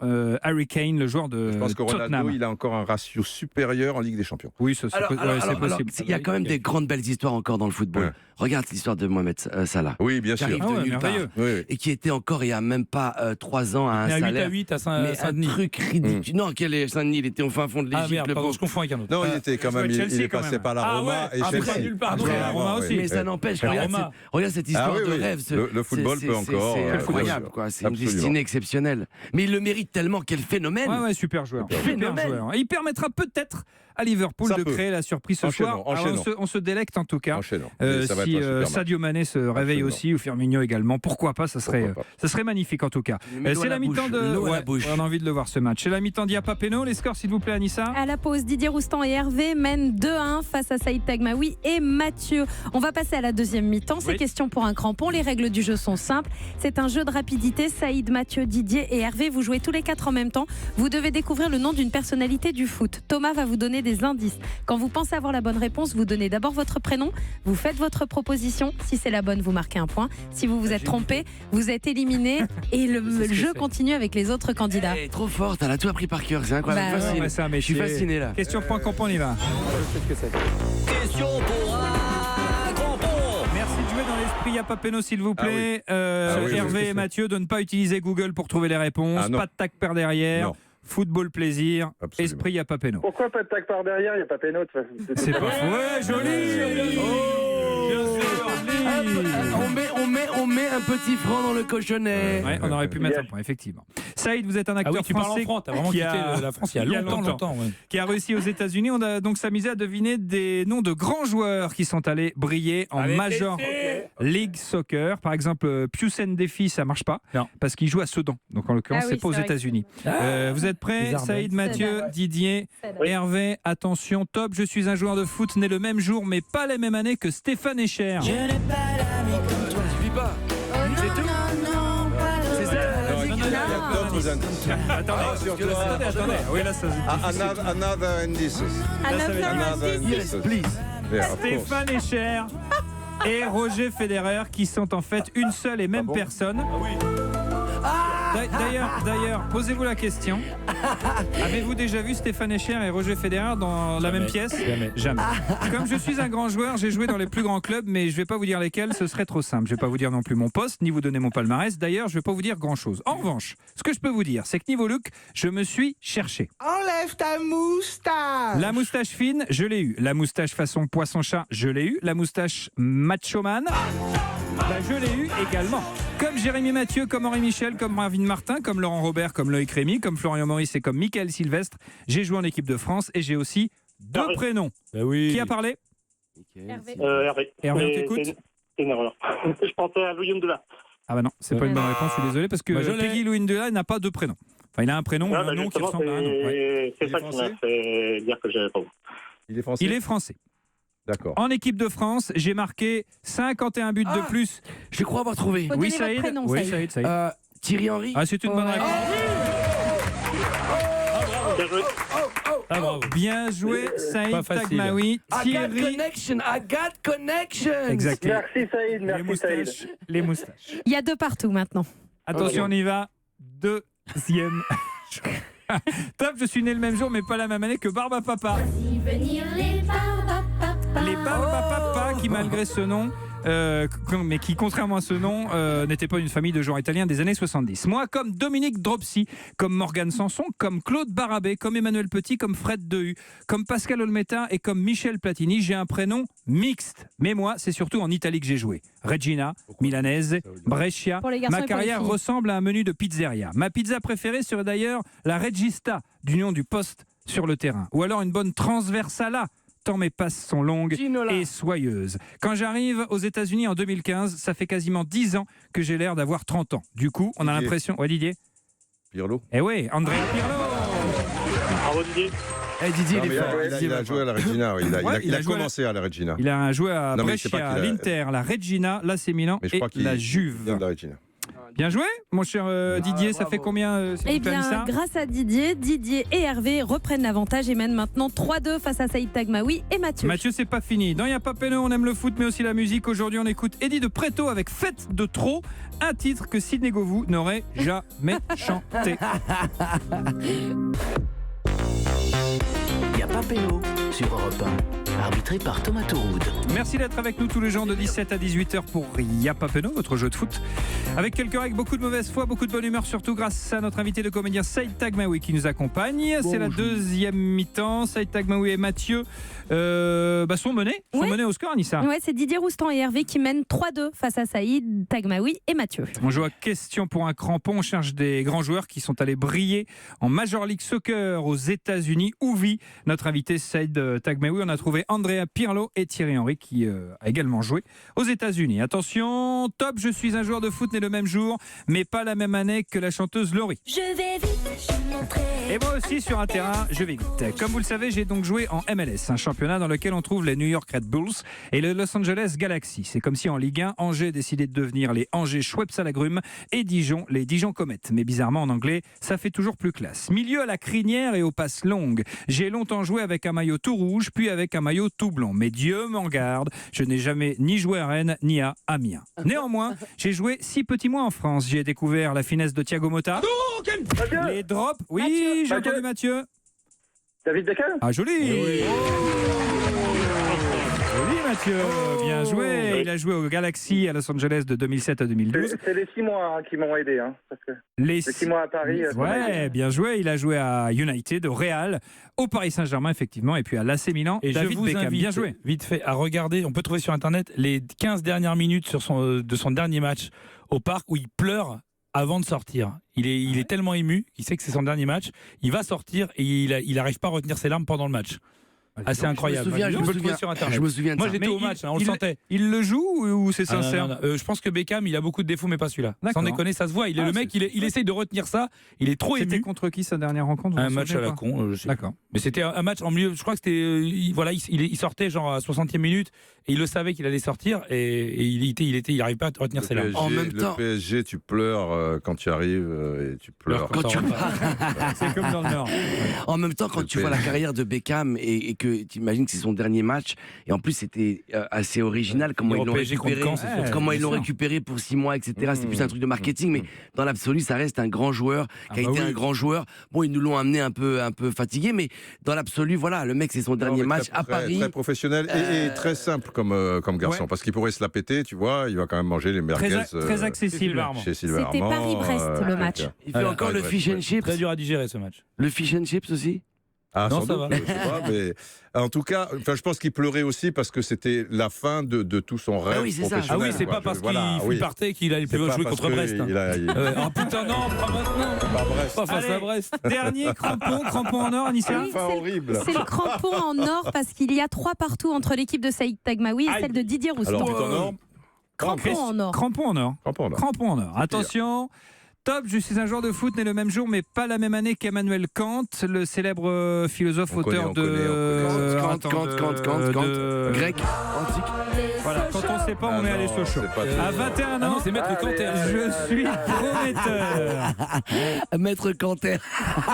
Harry Kane, le joueur de Je pense que Ronaldo, Tottenham. il a encore un ratio supérieur en Ligue des Champions. Oui, ça, c'est Alors, c'est possible. il y a quand même des grandes belles histoires encore dans le football. Ouais. Regarde l'histoire de Mohamed Salah. Oui, bien sûr. Qui arrive Ah de ouais, nulle part. merveilleux. Oui, oui. Et qui était encore il y a même pas 3 ans à un Il est à 8 salaire. à 8 à Mais un Saint-Denis. truc ridicule. Non, quel est Saint-Denis? Il était au fin fond de Ah l'Égypte. merde, le pardon, pauvre. je confonds avec un autre. Non, il cité quand même, il est passé par la Roma et Chelsea. Nulle part. La Roma aussi. Mais ça n'empêche, regarde cette histoire de rêve. Le football peut encore. C'est incroyable, quoi. C'est une destinée exceptionnelle. Mais il le mérite tellement, quel phénomène. Ouais, super joueur. Et il permettra peut-être à Liverpool de créer la surprise ce soir. On se délecte en tout cas. Si Sadio Mané se réveille aussi, ou Firmino également, pourquoi pas, ça serait magnifique en tout cas. C'est la mi-temps de... on a envie de le voir ce match. C'est la mi-temps d'Iapa Peno. Les scores s'il vous plaît, Anissa. À la pause, Didier Roustan et Hervé mènent 2-1 face à Saïd Tagmaoui et Mathieu. On va passer à la deuxième mi-temps. C'est question pour un crampon. Les règles du jeu sont simples. C'est un jeu de rapidité. Saïd, Mathieu, Didier et Hervé, vous jouez tous les 4 en même temps. Vous devez découvrir le nom d'une personnalité du foot. Thomas va vous donner des indices. Quand vous pensez avoir la bonne réponse, vous donnez d'abord votre prénom, vous faites votre proposition. Si c'est la bonne, vous marquez un point. Si vous vous êtes trompé, vous êtes éliminé et le jeu continue avec les autres candidats. Elle est trop forte, elle a tout appris par cœur, c'est incroyable. Je suis fasciné là. Question pour un crampon, on y va. Question pour un crampon. Merci de jouer dans l'esprit Iapa Peno s'il vous plaît. Hervé et Mathieu, de ne pas utiliser Google pour trouver les réponses. Pas de tac par derrière. Non. Football plaisir, esprit Iapa Peno. Pourquoi pas de tac par derrière, il n'y a pas Peno de toute façon. C'est pas faux. Ouais, joli. On met un petit franc dans le cochonnet. Ouais, on aurait pu mettre un point, effectivement. Saïd, vous êtes un acteur tu français. Tu parles en franc, t'as vraiment quitté la France il y a longtemps. Qui a réussi aux États-Unis. On a donc s'amusé à deviner des noms de grands joueurs qui sont allés briller en Major League Soccer. Par exemple, Pius Ndefi, ça marche pas parce qu'il joue à Sedan. Donc en l'occurrence, c'est pas aux États-Unis. Vous êtes prêts, Saïd, Mathieu, Didier, Hervé, attention, top. Je suis un joueur de foot né le même jour, mais pas les mêmes années que Stéphane Echer. Je n'ai pas l'ami comme toi. Ça suffit pas. C'est tout. C'est ça. Attendez. Oui, là, ça. Another indices. Yes, please. Stéphane Echer et Roger Federer qui sont en fait une seule et même personne. D'ailleurs, posez-vous la question. Avez-vous déjà vu Stéphane Echer et Roger Federer dans la même pièce ? Jamais. Comme je suis un grand joueur, j'ai joué dans les plus grands clubs, mais je ne vais pas vous dire lesquels, ce serait trop simple. Je ne vais pas vous dire non plus mon poste, ni vous donner mon palmarès. D'ailleurs, je ne vais pas vous dire grand-chose. En revanche, ce que je peux vous dire, c'est que niveau look, je me suis cherché. Enlève ta moustache. La moustache fine, je l'ai eue. La moustache façon poisson-chat, je l'ai eue. La moustache macho-man, je l'ai eue également. Comme Jérémy Mathieu, comme Henri Michel, comme Marvin Martin, comme Laurent Robert, comme Loïc Rémy, comme Florian Maurice et comme Michael Sylvestre, j'ai joué en équipe de France et j'ai aussi 2 prénoms. Qui a parlé ? Hervé. Hervé, on t'écoute ? C'est une erreur. Je pensais à Louis Ndula. Ah bah non, c'est pas une bonne réponse, je suis désolé, parce que Peggy Louis Ndula n'a pas 2 prénoms. Enfin, il a un prénom et un nom qui ressemble à un nom. C'est ça qui m'a fait dire que j'avais pas bon. Il est français. Il est français. D'accord. En équipe de France, j'ai marqué 51 buts de plus. Je crois avoir trouvé. Oui, Saïd. Oui, Saïd. Thierry Henry. Ah, c'est une bonne réponse. Bien joué, Saïd Tagmaoui. I got connection. Exactement. Merci Saïd, merci Saïd. Les moustaches. Il y a 2 partout maintenant. Attention, on y va. Deuxième. Top, je suis né le même jour, mais pas la même année que Barba Papa. Les Barba Papa qui, malgré ce nom, mais qui, contrairement à ce nom, n'était pas une famille de joueurs italiens des années 70. Moi, comme Dominique Dropsy, comme Morgane Sanson, comme Claude Barabé, comme Emmanuel Petit, comme Fred Dehu, comme Pascal Olmeta et comme Michel Platini, j'ai un prénom mixte. Mais moi, c'est surtout en Italie que j'ai joué. Regina, Milanese, Brescia. Ma carrière ressemble à un menu de pizzeria. Ma pizza préférée serait d'ailleurs la Regista, du nom du poste sur le terrain. Ou alors une bonne transversala, tant mes passes sont longues et soyeuses. Quand j'arrive aux États-Unis en 2015, ça fait quasiment 10 ans que j'ai l'air d'avoir 30 ans. Du coup, on a l'impression... Ouais, Didier Pirlo. Eh oui, Andrea Pirlo. Bravo Didier. Didier, il a joué à la Regina. Il a commencé à la Regina. Il a joué à Brescia, l'Inter, la Regina, l'AC Milan et la Juve. Bien joué, mon cher Didier. Ça fait combien Eh bien, grâce à Didier et Hervé reprennent l'avantage et mènent maintenant 3-2 face à Saïd Tagmaoui et Mathieu. Mathieu, c'est pas fini. Dans Iapa Peno, on aime le foot, mais aussi la musique. Aujourd'hui, on écoute Eddie de Pretto avec Fête de trop, un titre que Sidney Govou n'aurait jamais chanté. Iapa Peno sur Europe 1. Arbitré par Thomas Touroud. Merci d'être avec nous tous les jours de 17 à 18h pour Y'a pas Penaud, votre jeu de foot. Avec quelques règles, beaucoup de mauvaise foi, beaucoup de bonne humeur, surtout grâce à notre invité de comédien Saïd Tagmaoui qui nous accompagne. C'est la deuxième mi-temps. Saïd Tagmaoui et Mathieu sont menés au score, Anissa. Ouais, c'est Didier Roustan et Hervé qui mènent 3-2 face à Saïd Tagmaoui et Mathieu. On joue à question pour un crampon. On cherche des grands joueurs qui sont allés briller en Major League Soccer aux États-Unis. Où vit notre invité Saïd Tagmaoui? On a trouvé Andrea Pirlo et Thierry Henry qui a également joué aux États-Unis. Attention, top, je suis un joueur de foot né le même jour, mais pas la même année que la chanteuse Laurie. Je vais vite, je montrerai. Et moi aussi sur un terrain, je vais vite. Comme vous le savez, j'ai donc joué en MLS, un championnat dans lequel on trouve les New York Red Bulls et le Los Angeles Galaxy. C'est comme si en Ligue 1, Angers décidait de devenir les Angers Schweppes à la Grume et Dijon, les Dijon Comètes. Mais bizarrement en anglais, ça fait toujours plus classe. Milieu à la crinière et aux passes longues. J'ai longtemps joué avec un maillot tout rouge, puis avec un maillot tout blanc. Mais Dieu m'en garde, je n'ai jamais ni joué à Rennes, ni à Amiens. Néanmoins, j'ai joué 6 petits mois en France. J'ai découvert la finesse de Thiago Motta. Les drops, oui, j'ai entendu Mathieu. David Beckham. Ah, joli. Oui. Joli Mathieu, bien joué. Il a joué au Galaxy à Los Angeles de 2007 à 2012. C'est les 6 mois qui m'ont aidé. Parce que les 6 mois à Paris. Ouais, bien joué. Il a joué à United, au Real, au Paris Saint-Germain, effectivement, et puis à l'AC Milan. Et David je vous Beckham, invite, bien joué. Vite fait, à regarder, on peut trouver sur Internet les 15 dernières minutes de son dernier match au parc où il pleure avant de sortir. Il est tellement ému, il sait que c'est son dernier match, il va sortir et il n'arrive pas à retenir ses larmes pendant le match. C'est incroyable. Je me souviens de Moi, ça. j'étais au match, on le sentait. Il le joue ou c'est sincère? Non. Je pense que Beckham, il a beaucoup de défauts, mais pas celui-là. Sans déconner, ça se voit. Le mec, il essaye de retenir ça. Il est trop ému. C'était contre qui sa dernière rencontre? Un match à la con. D'accord. Mais c'était un match en milieu. Je crois que c'était. Il sortait genre à 60e minute et il le savait qu'il allait sortir et il n'arrive pas à retenir ses larmes. En même temps, le PSG, tu pleures quand tu arrives et tu pleures quand tu C'est comme dans le Nord. En même temps, quand tu vois la carrière de Beckham et que tu imagines que c'est son dernier match, et en plus c'était assez original comment ils l'ont récupéré pour 6 mois, etc. C'est plus un truc de marketing, mais dans l'absolu, ça reste un grand joueur qui a été un grand joueur. Bon, ils nous l'ont amené un peu fatigué, mais dans l'absolu, voilà, le mec c'est son dernier match à Paris. Très professionnel et très simple comme garçon, parce qu'il pourrait se la péter, tu vois, il va quand même manger les merguez. Très accessible. Chez Sylvain C'était Armand, Paris-Brest le match. Il fait encore le fish and chips. Très dur à digérer ce match. Le fish and chips aussi. Ah, non, sans ça doute, va. je sais pas, mais en tout cas, je pense qu'il pleurait aussi parce que c'était la fin de tout son rêve professionnel. Ah oui, c'est pas parce qu'il partait qu'il allait plus jouer contre Brest. Ah putain, non, pas maintenant. Pas face à Brest. Dernier crampon en or, Anissa. Oui, horrible. C'est le crampon en or parce qu'il y a 3 partout entre l'équipe de Saïd Tagmaoui et celle de Didier Roustan. Alors, en or. Crampon en or. Crampon en or. Attention. Top, je suis un joueur de foot né le même jour mais pas la même année qu'Emmanuel Kant, le célèbre philosophe auteur de Kant, grec, antique. Voilà, quand on ne sait pas, on est allé sur chaud. À 21 ans, c'est Maître Canter. Je suis prometteur. Maître Canter.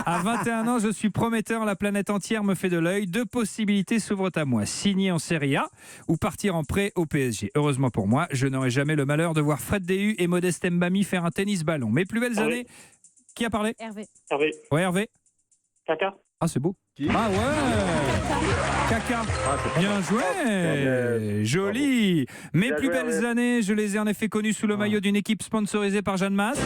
À 21 ans, je suis prometteur. La planète entière me fait de l'œil. 2 possibilités s'ouvrent à moi. Signer en Serie A ou partir en prêt au PSG. Heureusement pour moi, je n'aurai jamais le malheur de voir Fred Déhu et Modeste Mbami faire un tennis-ballon. Mes plus belles années. Qui a parlé? Hervé. Ouais, Hervé. Kaka. Ah, c'est beau. Ah ouais. Kaka. Bien joué. Joli. Mes plus belles années, je les ai en effet connues sous le maillot d'une équipe sponsorisée par Jeanne Masse.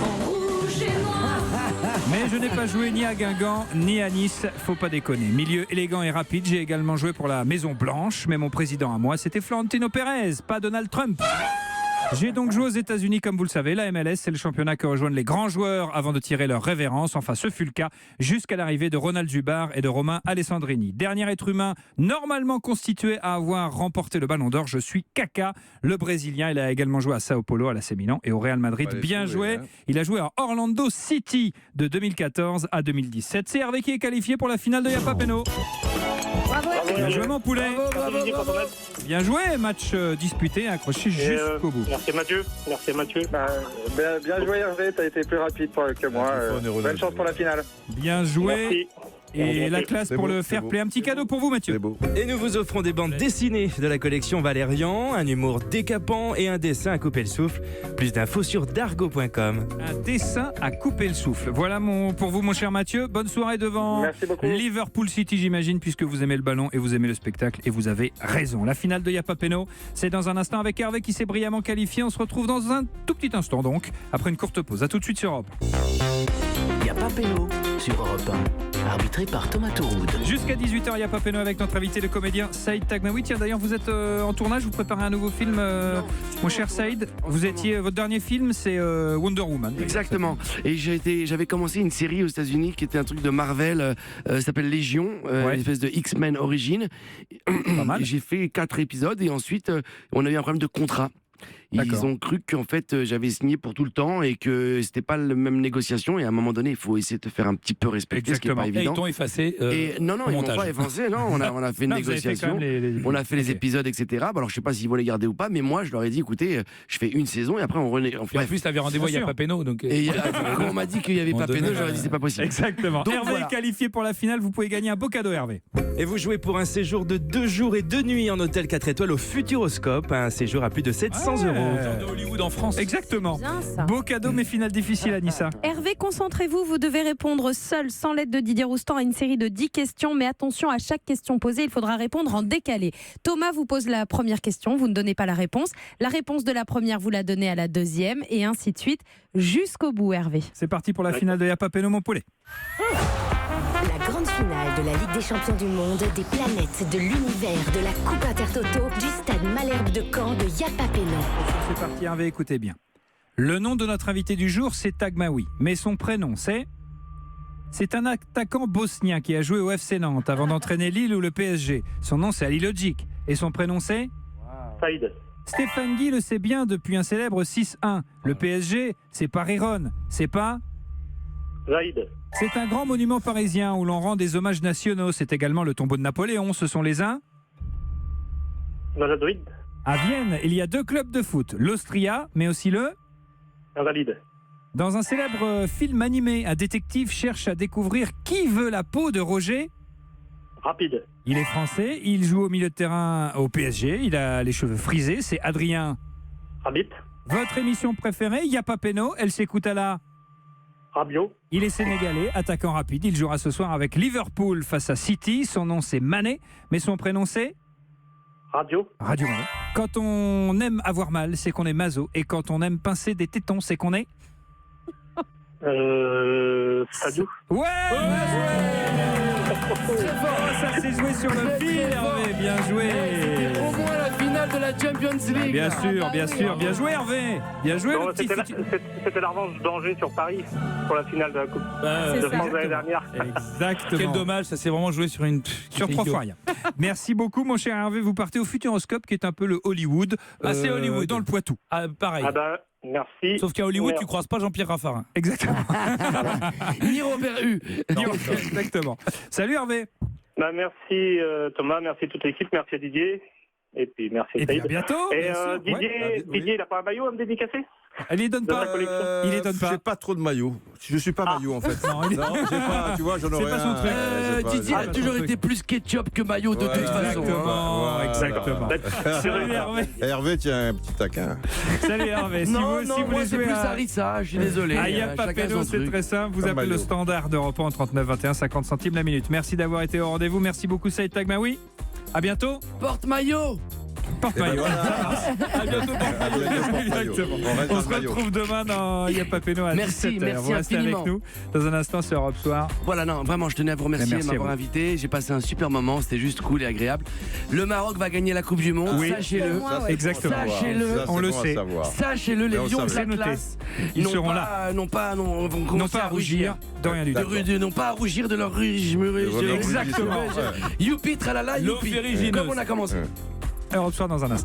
Mais je n'ai pas joué ni à Guingamp ni à Nice, faut pas déconner. Milieu élégant et rapide, j'ai également joué pour la Maison Blanche, mais mon président à moi, c'était Florentino Pérez, pas Donald Trump. J'ai donc joué aux États-Unis, comme vous le savez. La MLS, c'est le championnat que rejoignent les grands joueurs avant de tirer leur révérence. Enfin, ce fut le cas jusqu'à l'arrivée de Ronald Zubar et de Romain Alessandrini. Dernier être humain normalement constitué à avoir remporté le Ballon d'Or, je suis Kaka, le Brésilien. Il a également joué à Sao Paulo, à l'AC Milan et au Real Madrid. Bien joué. Il a joué à Orlando City de 2014 à 2017. C'est Hervé qui est qualifié pour la finale de Y'a pas Penaud. Bien joué mon poulet. Bien joué, match disputé, accroché jusqu'au bout. Merci Mathieu. Bien joué Hervé, t'as été plus rapide que moi. Bonne chance pour la finale. Bien joué. Merci. Et la classe C'est pour beau, le c'est fair beau. play. Un petit cadeau pour vous, Mathieu. C'est beau. Et nous vous offrons des bandes dessinées de la collection Valérian, un humour décapant et un dessin à couper le souffle. Plus d'infos sur dargo.com. Un dessin à couper le souffle. Voilà pour vous, mon cher Mathieu. Bonne soirée devant Merci beaucoup. Liverpool City, j'imagine, puisque vous aimez le ballon et vous aimez le spectacle. Et vous avez raison. La finale de Yapa Peno, c'est dans un instant avec Hervé qui s'est brillamment qualifié. On se retrouve dans un tout petit instant, donc, après une courte pause. À tout de suite sur Europe. Yapa Peno sur Europe 1. Arbitré par Thomas Touroud. Jusqu'à 18h, Yapa Peno avec notre invité, le comédien Saïd Tagmaoui. Tiens, d'ailleurs, vous êtes en tournage, vous préparez un nouveau film, mon cher Saïd. Votre dernier film, c'est Wonder Woman. Exactement. Et j'avais commencé une série aux États-Unis qui était un truc de Marvel, s'appelle Légion, une espèce de X-Men Origins. Pas mal. J'ai fait 4 épisodes et ensuite on a eu un problème de contrat. Ils ont cru qu'en fait j'avais signé pour tout le temps et que c'était pas la même négociation, et à un moment donné il faut essayer de te faire un petit peu respecter. Exactement. Ce qui est pas Et évident. ils t'ont effacé. Non, ils m'ont montage. pas effacé. Non, on a fait une Non, vous avez fait négociation. quand même On a fait les épisodes, etc. Alors je sais pas s'ils vont les garder ou pas, mais moi je leur ai dit écoutez, je fais une saison et après on Et en plus, t'avais rendez-vous, il n'y a pas Péno. Donc... Et quand on m'a dit qu'il n'y avait pas Péno, j'aurais dit c'est pas possible. Exactement. Donc, Hervé voilà. est qualifié pour la finale. Vous pouvez gagner un beau cadeau, Hervé. Et vous jouez pour un séjour de 2 jours et 2 nuits en hôtel 4 étoiles au Futuroscope. Un séjour à plus de 700 Ouais. euros. De Hollywood en France. Exactement. Bien ça. Beau cadeau, mais finale difficile, Anissa. Hervé, concentrez-vous, vous devez répondre seul, sans l'aide de Didier Roustan, à une série de 10 questions, mais attention, à chaque question posée, il faudra répondre en décalé. Thomas vous pose la première question, vous ne donnez pas la réponse. La réponse de la première, vous la donnez à la deuxième, et ainsi de suite, jusqu'au bout, Hervé. C'est parti pour la finale de Yapa Peno, mon poulet. La grande finale de la Ligue des champions du monde, des planètes, de l'univers, de la Coupe Intertoto, du stade Malherbe de Caen, de Yapa Peno. C'est parti, Hervé, écoutez bien. Le nom de notre invité du jour, c'est Tagmaoui, mais son prénom, c'est... C'est un attaquant bosnien qui a joué au FC Nantes avant d'entraîner Lille ou le PSG. Son nom, c'est Ali Logic. Et son prénom, c'est... Saïd. Stéphane Guy le sait bien depuis un célèbre 6-1. Le PSG, c'est pas Riron, c'est pas... Zaïd. C'est un grand monument parisien où l'on rend des hommages nationaux. C'est également le tombeau de Napoléon. Ce sont les uns... Valladolid. À Vienne, il y a 2 clubs de foot. L'Austria, mais aussi le... Invalide. Dans un célèbre film animé, un détective cherche à découvrir qui veut la peau de Roger. Rapide. Il est français, il joue au milieu de terrain au PSG, il a les cheveux frisés, c'est Adrien. Rabbit. Votre émission préférée, Yapa Peno, elle s'écoute à la... Rabiot. Il est sénégalais, attaquant rapide, il jouera ce soir avec Liverpool face à City, son nom c'est Mané, mais son prénom c'est... Radio. Radio Mané. Quand on aime avoir mal, c'est qu'on est maso, et quand on aime pincer des tétons, c'est qu'on est... Sadio. Ouais, ça s'est joué sur le fil, Hervé, bien joué. Au moins la finale de la Champions League. Bien sûr, bien sûr, bien joué Hervé. Bien joué Non, le petit C'était la revanche d'Angers sur Paris pour la finale de la Coupe de France l'année dernière. Exactement. Quel dommage, ça s'est vraiment joué sur une. Sur 3 fois rien. Merci beaucoup mon cher Hervé, vous partez au Futuroscope qui est un peu le Hollywood. C'est Hollywood. Dans le Poitou. Ah, pareil. Ah bah, merci. Sauf qu'à Hollywood, tu croises pas Jean-Pierre Raffarin. Exactement. Ni Robert Hu. Exactement. Salut Hervé. Bah, merci Thomas, merci toute l'équipe, merci à Didier. Et puis merci Et puis Saïd. à bientôt. Et bien sûr. Didier, Ouais. Didier, il n'a pas un maillot à me dédicacer? Elle les donne De pas. la collection. Il les donne pas. J'ai pas trop de maillots. Je suis pas maillot en fait. Non, il est- j'ai pas, tu vois, j'en C'est aurais pas son un. truc. J'ai pas- Didier j'ai a pas toujours son été truc. plus ketchup que maillot de Ouais, toute façon. Exactement. Voilà. Exactement. Salut Hervé. Hervé, tiens, un petit taquin. Salut Hervé. Si Non, vous, non, si vous moi voulez c'est jouer plus à... Sarissa, je suis désolé. Ah, Yapa Chacun Peno, son c'est truc. très simple. Vous Un appelez le maillot. standard d'Europe 1 en 39 21 50 centimes la minute. Merci d'avoir été au rendez-vous. Merci beaucoup Saïd Tagmaoui. À bientôt. Porte-maillot. Porte-maillot. À bientôt, Exactement. On reste On dans se le maillot. retrouve demain dans Yapa Peno à Merci, 17h. merci Vous restez avec infiniment. nous. Dans un instant, c'est Europe Soir. Voilà, non, vraiment, je tenais à vous remercier Merci de à m'avoir vous. invité. J'ai passé un super moment, c'était juste cool et agréable. Le Maroc va gagner la Coupe du Monde, Oui. sachez-le. Exactement. Sachez-le. Ça, c'est On le bon à sait. savoir. Sachez-le, les Mais on lions de savait. la C'est noté. classe. Ils n'ont seront pas- là. vont Non commencer pas à rougir de rien du tout. n'ont pas à rougir de leur Exactement. Youpi, tralala, L'eau youpi. ferrugineuse. Comme on a commencé. Europe Soir dans un instant.